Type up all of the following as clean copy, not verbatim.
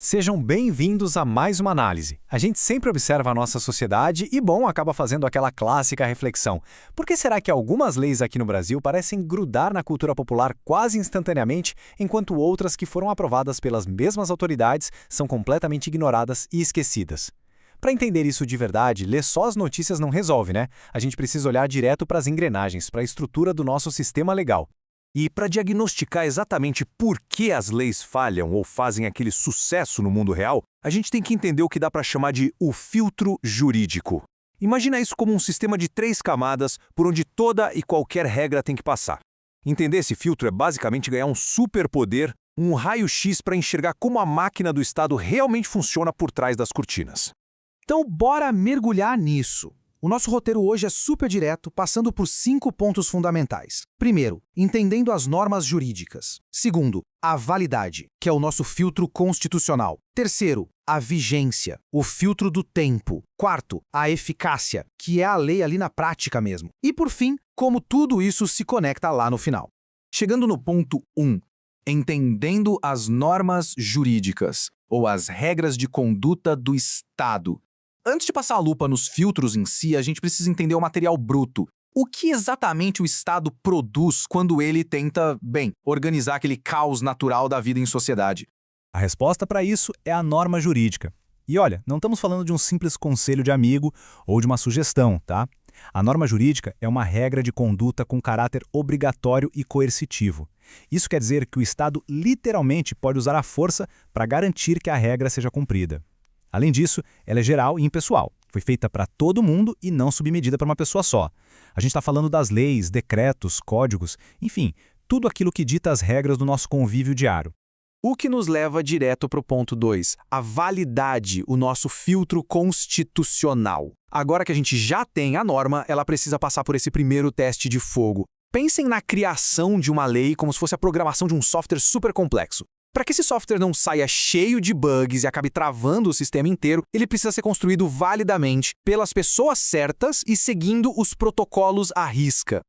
Sejam bem-vindos a mais uma análise. A gente sempre observa a nossa sociedade e, bom, acaba fazendo aquela clássica reflexão. Por que será que algumas leis aqui no Brasil parecem grudar na cultura popular quase instantaneamente, enquanto outras que foram aprovadas pelas mesmas autoridades são completamente ignoradas e esquecidas? Para entender isso de verdade, ler só as notícias não resolve, né? A gente precisa olhar direto para as engrenagens, para a estrutura do nosso sistema legal. E para diagnosticar exatamente por que as leis falham ou fazem aquele sucesso no mundo real, a gente tem que entender o que dá para chamar de o filtro jurídico. Imagina isso como um sistema de 3 camadas por onde toda e qualquer regra tem que passar. Entender esse filtro é basicamente ganhar um superpoder, um raio-x para enxergar como a máquina do Estado realmente funciona por trás das cortinas. Então, bora mergulhar nisso. O nosso roteiro hoje é super direto, passando por 5 pontos fundamentais. Primeiro, entendendo as normas jurídicas. Segundo, a validade, que é o nosso filtro constitucional. Terceiro, a vigência, o filtro do tempo. Quarto, a eficácia, que é a lei ali na prática mesmo. E por fim, como tudo isso se conecta lá no final. Chegando no ponto 1, entendendo as normas jurídicas, ou as regras de conduta do Estado. Antes de passar a lupa nos filtros em si, a gente precisa entender o material bruto. O que exatamente o Estado produz quando ele tenta, organizar aquele caos natural da vida em sociedade? A resposta para isso é a norma jurídica. E olha, não estamos falando de um simples conselho de amigo ou de uma sugestão, tá? A norma jurídica é uma regra de conduta com caráter obrigatório e coercitivo. Isso quer dizer que o Estado literalmente pode usar a força para garantir que a regra seja cumprida. Além disso, ela é geral e impessoal. Foi feita para todo mundo e não submedida para uma pessoa só. A gente está falando das leis, decretos, códigos, enfim, tudo aquilo que dita as regras do nosso convívio diário. O que nos leva direto para o ponto 2, a validade, o nosso filtro constitucional. Agora que a gente já tem a norma, ela precisa passar por esse primeiro teste de fogo. Pensem na criação de uma lei como se fosse a programação de um software super complexo. Para que esse software não saia cheio de bugs e acabe travando o sistema inteiro, ele precisa ser construído validamente pelas pessoas certas e seguindo os protocolos à risca.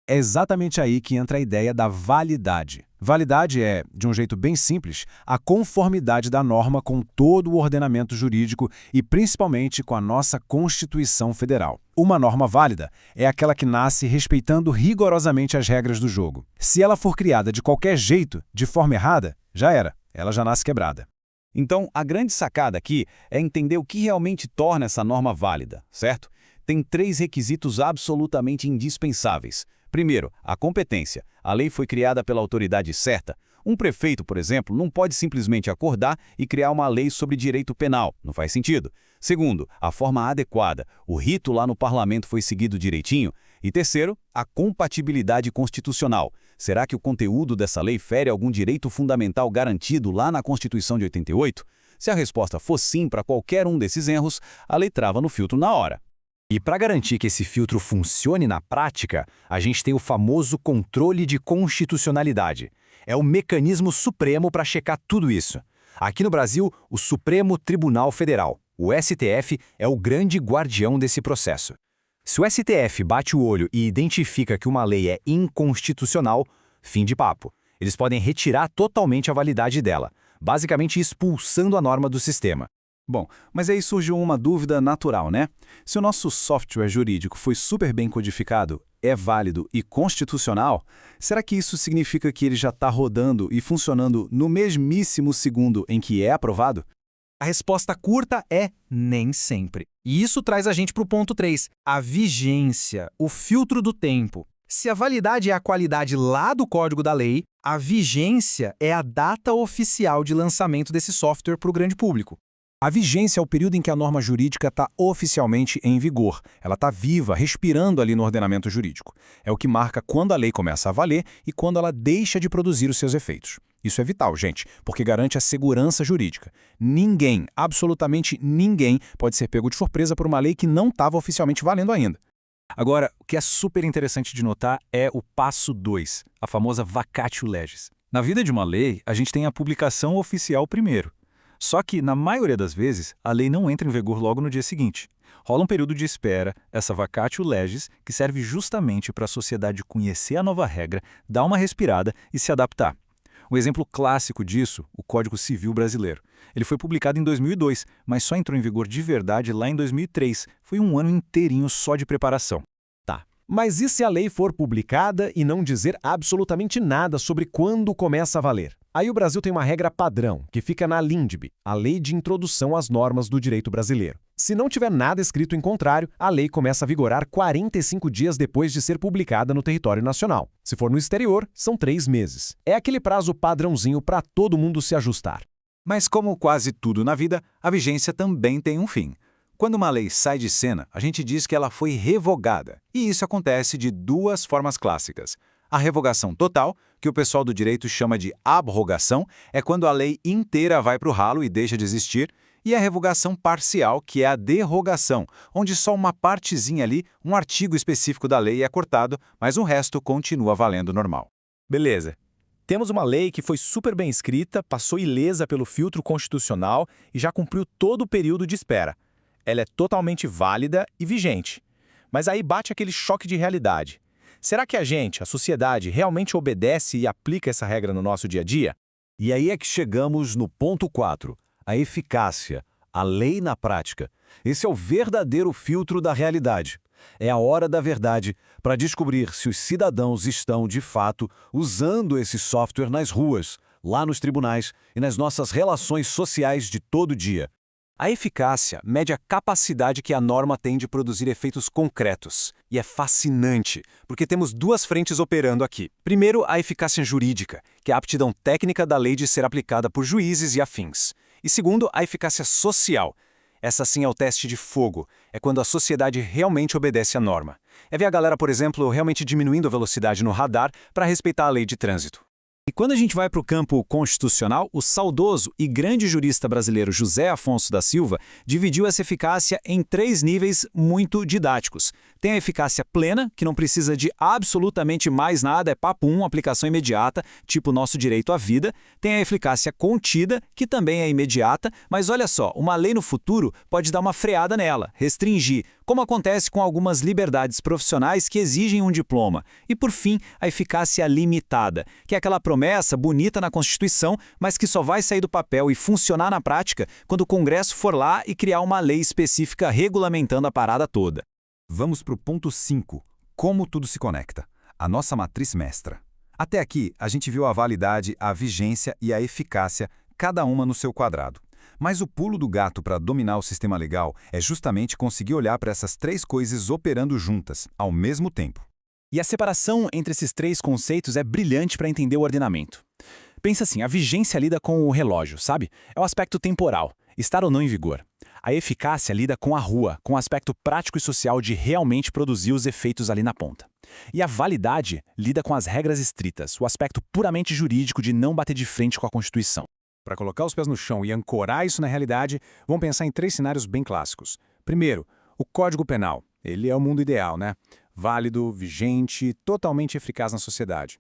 É exatamente aí que entra a ideia da validade. Validade é, de um jeito bem simples, a conformidade da norma com todo o ordenamento jurídico e principalmente com a nossa Constituição Federal. Uma norma válida é aquela que nasce respeitando rigorosamente as regras do jogo. Se ela for criada de qualquer jeito, de forma errada, já era, ela já nasce quebrada. Então, a grande sacada aqui é entender o que realmente torna essa norma válida, certo? Tem 3 requisitos absolutamente indispensáveis. Primeiro, a competência. A lei foi criada pela autoridade certa. Um prefeito, por exemplo, não pode simplesmente acordar e criar uma lei sobre direito penal. Não faz sentido. Segundo, a forma adequada. O rito lá no parlamento foi seguido direitinho. E terceiro, a compatibilidade constitucional. Será que o conteúdo dessa lei fere algum direito fundamental garantido lá na Constituição de 88? Se a resposta for sim para qualquer um desses erros, a lei trava no filtro na hora. E para garantir que esse filtro funcione na prática, a gente tem o famoso controle de constitucionalidade. É o mecanismo supremo para checar tudo isso. Aqui no Brasil, o Supremo Tribunal Federal, o STF, é o grande guardião desse processo. Se o STF bate o olho e identifica que uma lei é inconstitucional, fim de papo. Eles podem retirar totalmente a validade dela, basicamente expulsando a norma do sistema. Bom, mas aí surge uma dúvida natural, né? Se o nosso software jurídico foi super bem codificado, é válido e constitucional, será que isso significa que ele já está rodando e funcionando no mesmíssimo segundo em que é aprovado? A resposta curta é nem sempre. E isso traz a gente para o ponto 3, a vigência, o filtro do tempo. Se a validade é a qualidade lá do código da lei, a vigência é a data oficial de lançamento desse software para o grande público. A vigência é o período em que a norma jurídica está oficialmente em vigor. Ela está viva, respirando ali no ordenamento jurídico. É o que marca quando a lei começa a valer e quando ela deixa de produzir os seus efeitos. Isso é vital, gente, porque garante a segurança jurídica. Ninguém, absolutamente ninguém, pode ser pego de surpresa por uma lei que não estava oficialmente valendo ainda. Agora, o que é super interessante de notar é o passo 2, a famosa vacatio legis. Na vida de uma lei, a gente tem a publicação oficial primeiro. Só que, na maioria das vezes, a lei não entra em vigor logo no dia seguinte. Rola um período de espera, essa vacatio legis, que serve justamente para a sociedade conhecer a nova regra, dar uma respirada e se adaptar. Um exemplo clássico disso, o Código Civil Brasileiro. Ele foi publicado em 2002, mas só entrou em vigor de verdade lá em 2003. Foi um ano inteirinho só de preparação. Mas e se a lei for publicada e não dizer absolutamente nada sobre quando começa a valer? Aí o Brasil tem uma regra padrão, que fica na LINDB, a Lei de Introdução às Normas do Direito Brasileiro. Se não tiver nada escrito em contrário, a lei começa a vigorar 45 dias depois de ser publicada no território nacional. Se for no exterior, são 3 meses. É aquele prazo padrãozinho para todo mundo se ajustar. Mas como quase tudo na vida, a vigência também tem um fim. Quando uma lei sai de cena, a gente diz que ela foi revogada. E isso acontece de 2 formas clássicas. A revogação total, que o pessoal do direito chama de abrogação, é quando a lei inteira vai para o ralo e deixa de existir, e a revogação parcial, que é a derrogação, onde só uma partezinha ali, um artigo específico da lei é cortado, mas o resto continua valendo normal. Beleza. Temos uma lei que foi super bem escrita, passou ilesa pelo filtro constitucional e já cumpriu todo o período de espera. Ela é totalmente válida e vigente. Mas aí bate aquele choque de realidade. Será que a gente, a sociedade, realmente obedece e aplica essa regra no nosso dia a dia? E aí é que chegamos no ponto 4, a eficácia, a lei na prática. Esse é o verdadeiro filtro da realidade. É a hora da verdade para descobrir se os cidadãos estão, de fato, usando esse software nas ruas, lá nos tribunais e nas nossas relações sociais de todo dia. A eficácia mede a capacidade que a norma tem de produzir efeitos concretos. E é fascinante, porque temos 2 frentes operando aqui. Primeiro, a eficácia jurídica, que é a aptidão técnica da lei de ser aplicada por juízes e afins. E segundo, a eficácia social. Essa sim é o teste de fogo, é quando a sociedade realmente obedece à norma. É ver a galera, por exemplo, realmente diminuindo a velocidade no radar para respeitar a lei de trânsito. E quando a gente vai para o campo constitucional, o saudoso e grande jurista brasileiro José Afonso da Silva dividiu essa eficácia em 3 níveis muito didáticos. Tem a eficácia plena, que não precisa de absolutamente mais nada, é papum, aplicação imediata, tipo nosso direito à vida. Tem a eficácia contida, que também é imediata, mas olha só, uma lei no futuro pode dar uma freada nela, restringir, como acontece com algumas liberdades profissionais que exigem um diploma. E por fim, a eficácia limitada, que é aquela promessa bonita na Constituição, mas que só vai sair do papel e funcionar na prática quando o Congresso for lá e criar uma lei específica regulamentando a parada toda. Vamos para o ponto 5, como tudo se conecta, a nossa matriz mestra. Até aqui, a gente viu a validade, a vigência e a eficácia, cada uma no seu quadrado. Mas o pulo do gato para dominar o sistema legal é justamente conseguir olhar para essas 3 coisas operando juntas, ao mesmo tempo. E a separação entre esses 3 conceitos é brilhante para entender o ordenamento. Pensa assim, a vigência lida com o relógio, sabe? É o aspecto temporal, estar ou não em vigor. A eficácia lida com a rua, com o aspecto prático e social de realmente produzir os efeitos ali na ponta. E a validade lida com as regras estritas, o aspecto puramente jurídico de não bater de frente com a Constituição. Para colocar os pés no chão e ancorar isso na realidade, vamos pensar em 3 cenários bem clássicos. Primeiro, o Código Penal. Ele é o mundo ideal, né? Válido, vigente, totalmente eficaz na sociedade.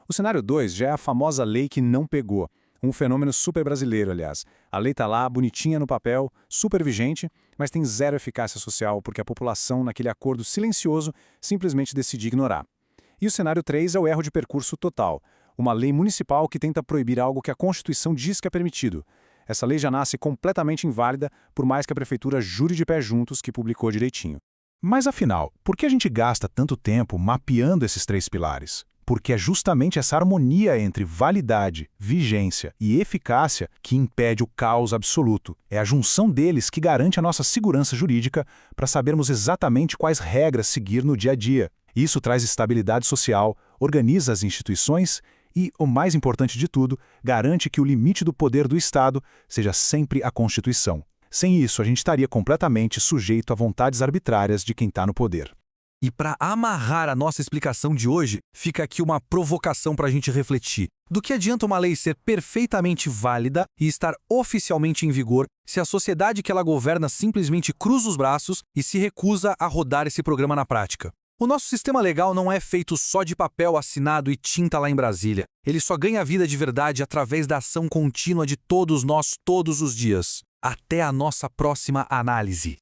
O cenário 2 já é a famosa lei que não pegou. Um fenômeno super brasileiro, aliás. A lei está lá, bonitinha no papel, super vigente, mas tem 0 eficácia social porque a população, naquele acordo silencioso, simplesmente decide ignorar. E o cenário 3 é o erro de percurso total. Uma lei municipal que tenta proibir algo que a Constituição diz que é permitido. Essa lei já nasce completamente inválida, por mais que a prefeitura jure de pé juntos que publicou direitinho. Mas afinal, por que a gente gasta tanto tempo mapeando esses 3 pilares? Porque é justamente essa harmonia entre validade, vigência e eficácia que impede o caos absoluto. É a junção deles que garante a nossa segurança jurídica para sabermos exatamente quais regras seguir no dia a dia. Isso traz estabilidade social, organiza as instituições e, o mais importante de tudo, garante que o limite do poder do Estado seja sempre a Constituição. Sem isso, a gente estaria completamente sujeito a vontades arbitrárias de quem está no poder. E para amarrar a nossa explicação de hoje, fica aqui uma provocação para a gente refletir. Do que adianta uma lei ser perfeitamente válida e estar oficialmente em vigor se a sociedade que ela governa simplesmente cruza os braços e se recusa a rodar esse programa na prática? O nosso sistema legal não é feito só de papel assinado e tinta lá em Brasília. Ele só ganha vida de verdade através da ação contínua de todos nós todos os dias. Até a nossa próxima análise.